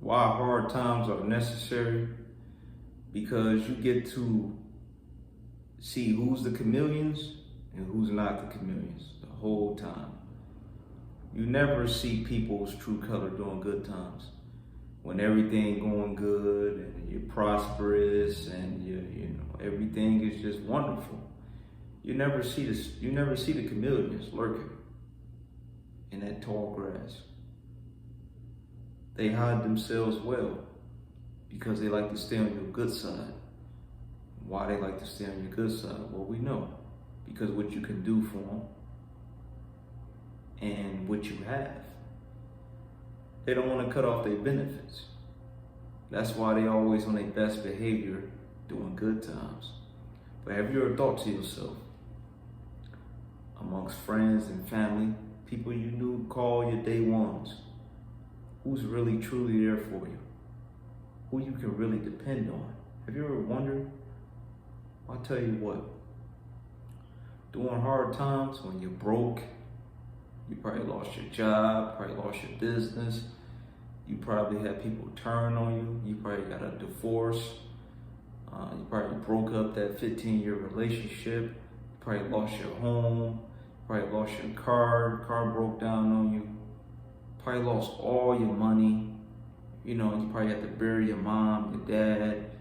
why hard times are necessary, because you get to see who's the chameleons and who's not the chameleons the whole time. You never see people's true color during good times. When everything going good and you're prosperous and everything is just wonderful. You never see this. You never see the chameleons lurking in that tall grass. They hide themselves well because they like to stay on your good side. Why they like to stay on your good side? Well, we know. Because what you can do for them and what you have. They don't want to cut off their benefits. That's why they always on their best behavior during good times. But have you ever thought to yourself, amongst friends and family, people you knew call your day ones, who's really truly there for you? Who you can really depend on? Have you ever wondered? I'll tell you what, during hard times when you're broke, you probably lost your job, probably lost your business, you probably had people turn on you, you probably got a divorce, you probably broke up that 15-year relationship, you probably lost your home, probably lost your car broke down on you, probably lost all your money, you probably have to bury your mom, your dad,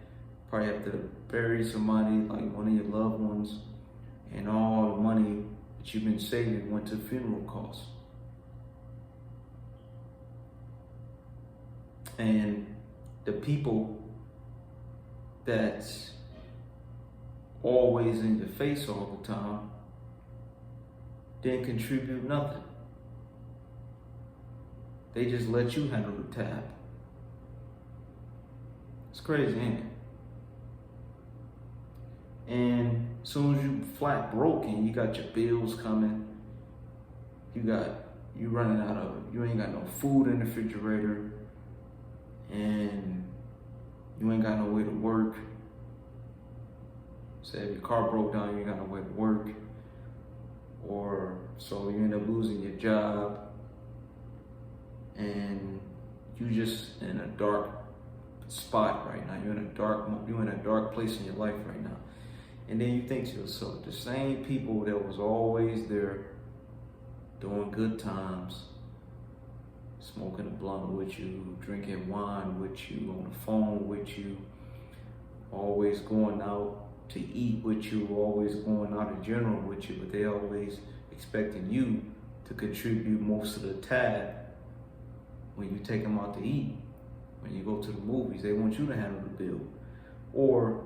probably have to bury somebody like one of your loved ones, and all the money that you've been saving went to funeral costs. And the people that's always in your face all the time didn't contribute nothing. They just let you handle the tab. It's crazy, ain't it? And as soon as you flat broke and you got your bills coming, you ain't got no food in the refrigerator, and you ain't got no way to work. Say if your car broke down, you ain't got no way to work, or so you end up losing your job, and you just in a dark spot right now. You're in a dark place in your life right now. And then you think to yourself, the same people that was always there during good times, smoking a blunt with you, drinking wine with you, on the phone with you, always going out to eat with you, always going out in general with you, but they always expecting you to contribute most of the tab when you take them out to eat. When you go to the movies, they want you to handle the bill. Or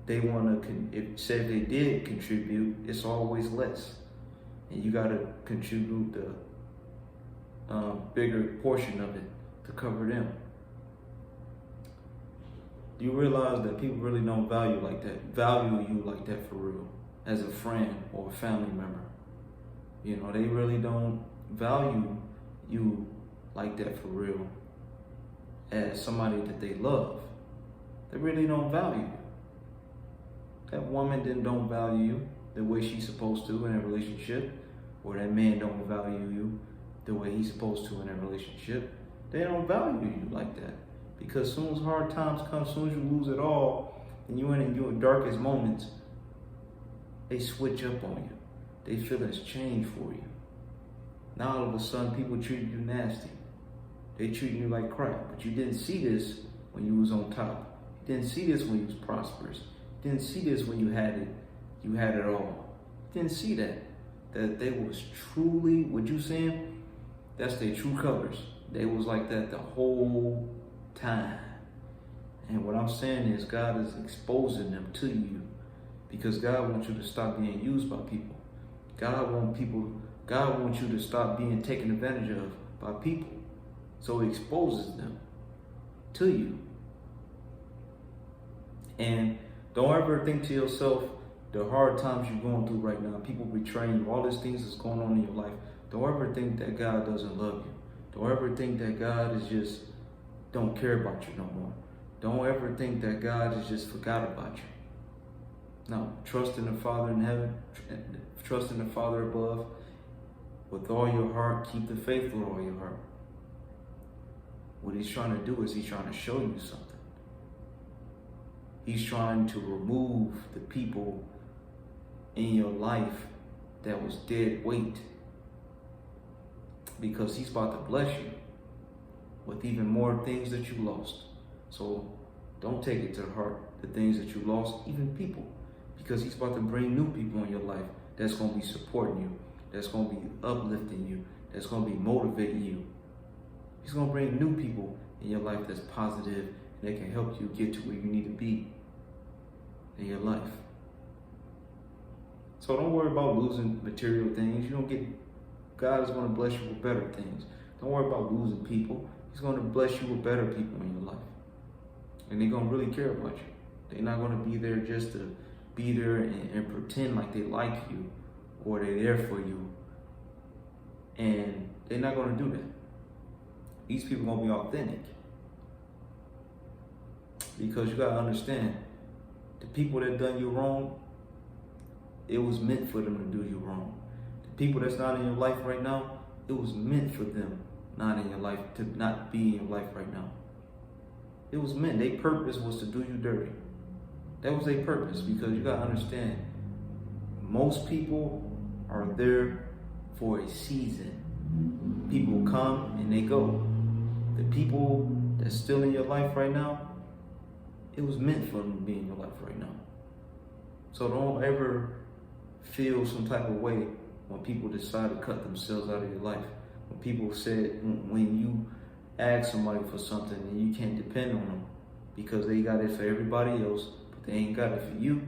they want to, if they did contribute, it's always less. And you got to contribute the bigger portion of it to cover them. Do you realize that people really don't value you like that for real, as a friend or a family member? They really don't value you like that for real, as somebody that they love. They really don't value you. That woman don't value you the way she's supposed to in a relationship, or that man don't value you the way he's supposed to in a relationship. They don't value you like that, because as soon as hard times come, as soon as you lose it all, and you're in your darkest moments, they switch up on you. They feelings change for you. Now all of a sudden, people treat you nasty. They treat you like crap, but you didn't see this when you was on top. You didn't see this when you was prosperous. You didn't see this when you had it all. You didn't see that they was truly, what you saying, that's their true colors. They was like that the whole time. And what I'm saying is God is exposing them to you, because God wants you to stop being used by people. God wants you to stop being taken advantage of by people. So he exposes them to you. And don't ever think to yourself, the hard times you're going through right now, people betraying you, all these things that's going on in your life, don't ever think that God doesn't love you. Don't ever think that God is just don't care about you no more. Don't ever think that God has just forgot about you. No, trust in the Father in heaven, trust in the Father above with all your heart, keep the faith with all your heart. What he's trying to do is he's trying to show you something. He's trying to remove the people in your life that was dead weight, because he's about to bless you with even more things that you lost. So don't take it to heart, the things that you lost, even people, because he's about to bring new people in your life that's going to be supporting you, that's going to be uplifting you, that's going to be motivating you. He's going to bring new people in your life that's positive and that can help you get to where you need to be in your life. So don't worry about losing material things. You don't get, God is going to bless you with better things. Don't worry about losing people. He's going to bless you with better people in your life. And they're going to really care about you. They're not going to be there just to be there and pretend like they like you or they're there for you. And they're not going to do that. These people are going to be authentic. Because you got to understand, the people that done you wrong, it was meant for them to do you wrong. The people that's not in your life right now, it was meant for them not in your life, to not be in your life right now. It was meant. Their purpose was to do you dirty. That was their purpose, because you got to understand, most people are there for a season. People come and they go. The people that's still in your life right now, it was meant for them to be in your life right now. So don't ever feel some type of way when people decide to cut themselves out of your life. When people said, when you ask somebody for something and you can't depend on them because they got it for everybody else, but they ain't got it for you.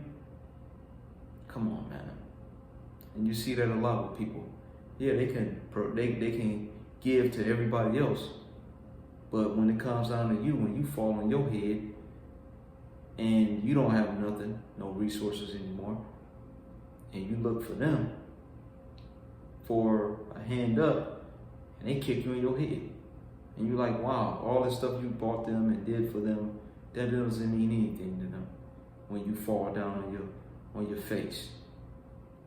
Come on, man. And you see that a lot with people. Yeah, they can give to everybody else, but when it comes down to you, when you fall on your head and you don't have nothing, no resources anymore, and you look for them for a hand up, and they kick you in your head. And you're like, wow, all this stuff you bought them and did for them, that doesn't mean anything to them when you fall down on your face.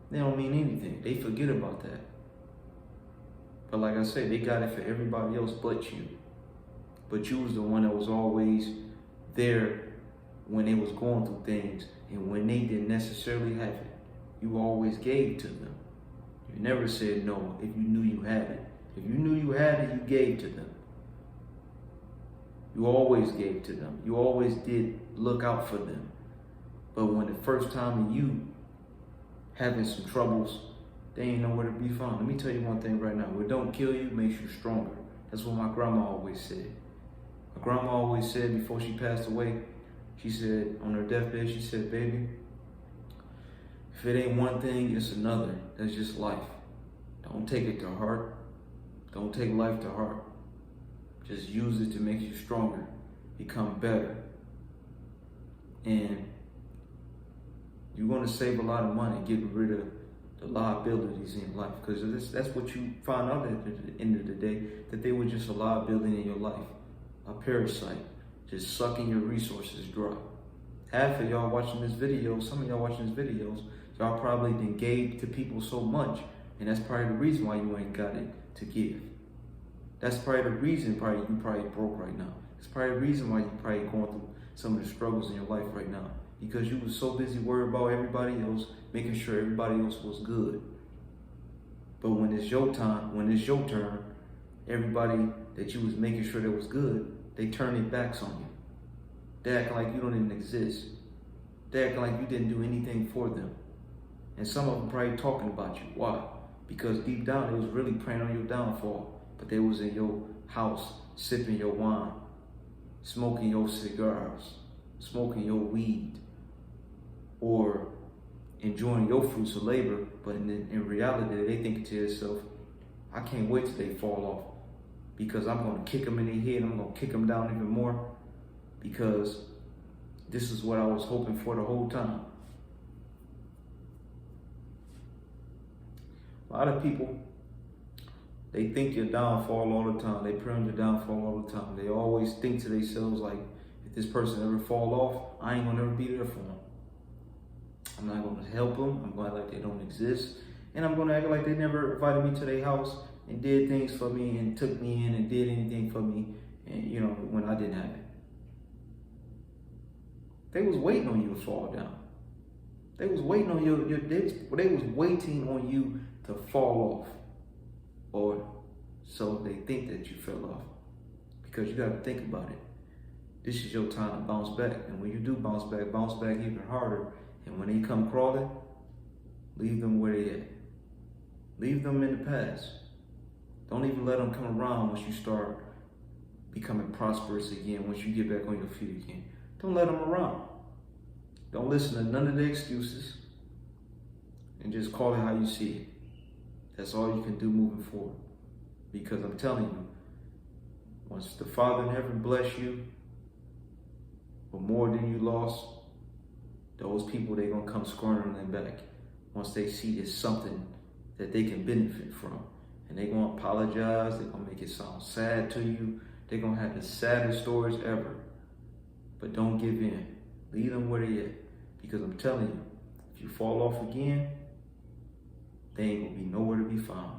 They don't mean anything. They forget about that. But like I said, they got it for everybody else but you. But you was the one that was always there when they was going through things, and when they didn't necessarily have it, you always gave to them. You never said no if you knew you had it. If you knew you had it, you gave to them. You always gave to them. You always did look out for them. But when the first time you having some troubles, they ain't nowhere to be found. Let me tell you one thing right now. What don't kill you makes you stronger. That's what my grandma always said. My grandma always said before she passed away, she said on her deathbed, she said, baby, if it ain't one thing, it's another. That's just life. Don't take it to heart. Don't take life to heart. Just use it to make you stronger, become better. And you're going to save a lot of money getting rid of the liabilities in life, because that's what you find out at the end of the day, that they were just a liability in your life, a parasite, just sucking your resources dry. Half of y'all watching this video, some of y'all watching this videos, y'all probably done gave to people so much, and that's probably the reason why you ain't got it to give. That's probably the reason you probably broke right now. It's probably the reason why you probably going through some of the struggles in your life right now, because you was so busy worried about everybody else, making sure everybody else was good. But when it's your time, when it's your turn, everybody that you was making sure that was good, they turn their backs on you. They act like you don't even exist. They act like you didn't do anything for them. And some of them probably talking about you. Why? Because deep down, they was really praying on your downfall. But they was in your house, sipping your wine, smoking your cigars, smoking your weed, or enjoying your fruits of labor. But in reality, they think to themselves, I can't wait till they fall off, because I'm going to kick them in their head. I'm going to kick them down even more, because this is what I was hoping for the whole time. A lot of people, they think your downfall all the time. They pray on your downfall all the time. They always think to themselves like, if this person ever fall off, I ain't gonna ever be there for them. I'm not gonna help them. I'm gonna act like they don't exist. And I'm gonna act like they never invited me to their house and did things for me and took me in and did anything for me and when I didn't have it. They was waiting on you to fall down. They was waiting on they was waiting on you to fall off, or so they think that you fell off. Because you got to think about it. This is your time to bounce back, and when you do bounce back even harder. And when they come crawling, leave them where they at. Leave them in the past. Don't even let them come around once you start becoming prosperous again, once you get back on your feet again. Don't let them around. Don't listen to none of the excuses, and just call it how you see it. That's all you can do moving forward. Because I'm telling you, once the Father in heaven bless you with more than you lost, those people, they're going to come squirming back once they see it's something that they can benefit from. And they're going to apologize. They're going to make it sound sad to you. They're going to have the saddest stories ever. But don't give in. Leave them where they at. Because I'm telling you, if you fall off again, they ain't going to be nowhere to be found.